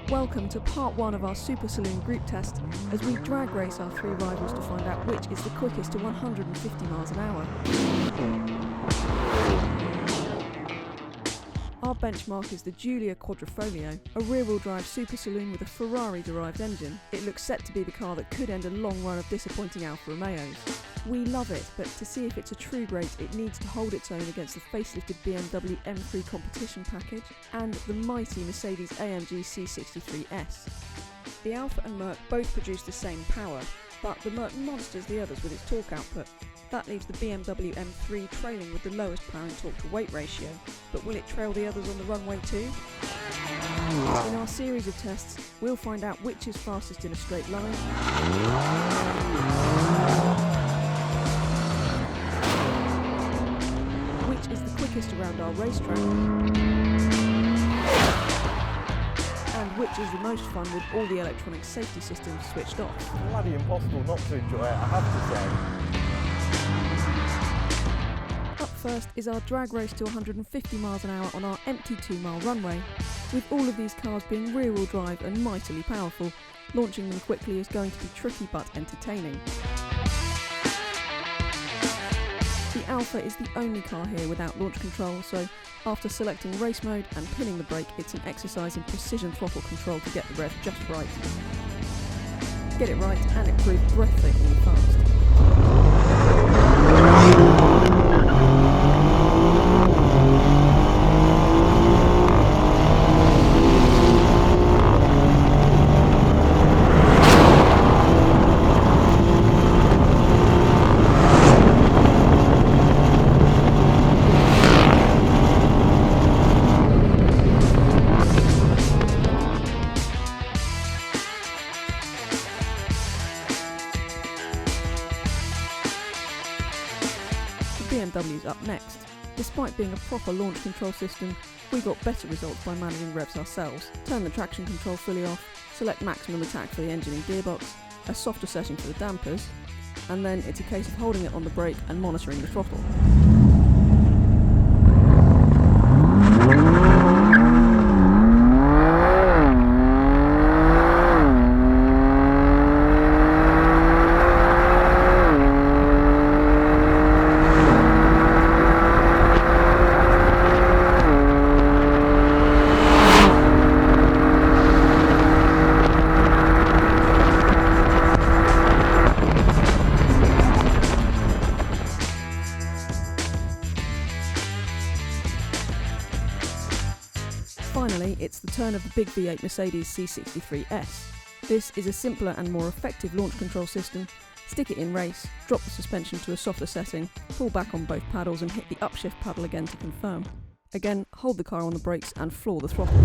Welcome to part 1 of our Super Saloon group test as we drag race our 3 rivals to find out which is the quickest to 150 miles an hour. Our benchmark is the Giulia Quadrifoglio, a rear-wheel drive super saloon with a Ferrari-derived engine. It looks set to be the car that could end a long run of disappointing Alfa Romeos. We love it, but to see if it's a true great, it needs to hold its own against the facelifted BMW M3 Competition Package and the mighty Mercedes-AMG C63 S. The Alfa and Merc both produce the same power, but the Merc monsters the others with its torque output. That leaves the BMW M3 trailing with the lowest power and torque to weight ratio, but will it trail the others on the runway too? In our series of tests, we'll find out which is fastest in a straight line, which is the quickest around our racetrack, and which is the most fun with all the electronic safety systems switched off. Bloody impossible not to enjoy it, I have to say. Up first is our drag race to 150 miles an hour on our empty 2-mile runway. With all of these cars being rear-wheel drive and mightily powerful, launching them quickly is going to be tricky but entertaining. The Alfa is the only car here without launch control, so after selecting race mode and pinning the brake, it's an exercise in precision throttle control to get the rev just right. Get it right and it proved breathtakingly fast. BMW's up next. Despite being a proper launch control system, we got better results by managing revs ourselves. Turn the traction control fully off, select maximum attack for the engine and gearbox, a softer setting for the dampers, and then it's a case of holding it on the brake and monitoring the throttle. Finally, it's the turn of the big V8 Mercedes C63 S. This is a simpler and more effective launch control system. Stick it in race, drop the suspension to a softer setting, pull back on both paddles and hit the upshift paddle again to confirm. Again, hold the car on the brakes and floor the throttle.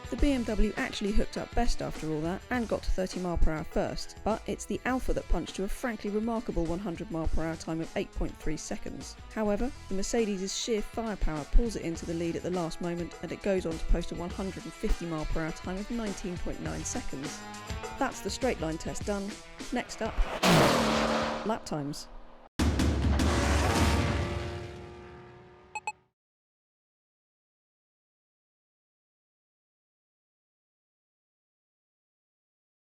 The BMW actually hooked up best after all that and got to 30 mph first, but it's the Alfa that punched to a frankly remarkable 100 mph time of 8.3 seconds. However, the Mercedes' sheer firepower pulls it into the lead at the last moment and it goes on to post a 150 mph time of 19.9 seconds. That's the straight line test done. Next up, lap times.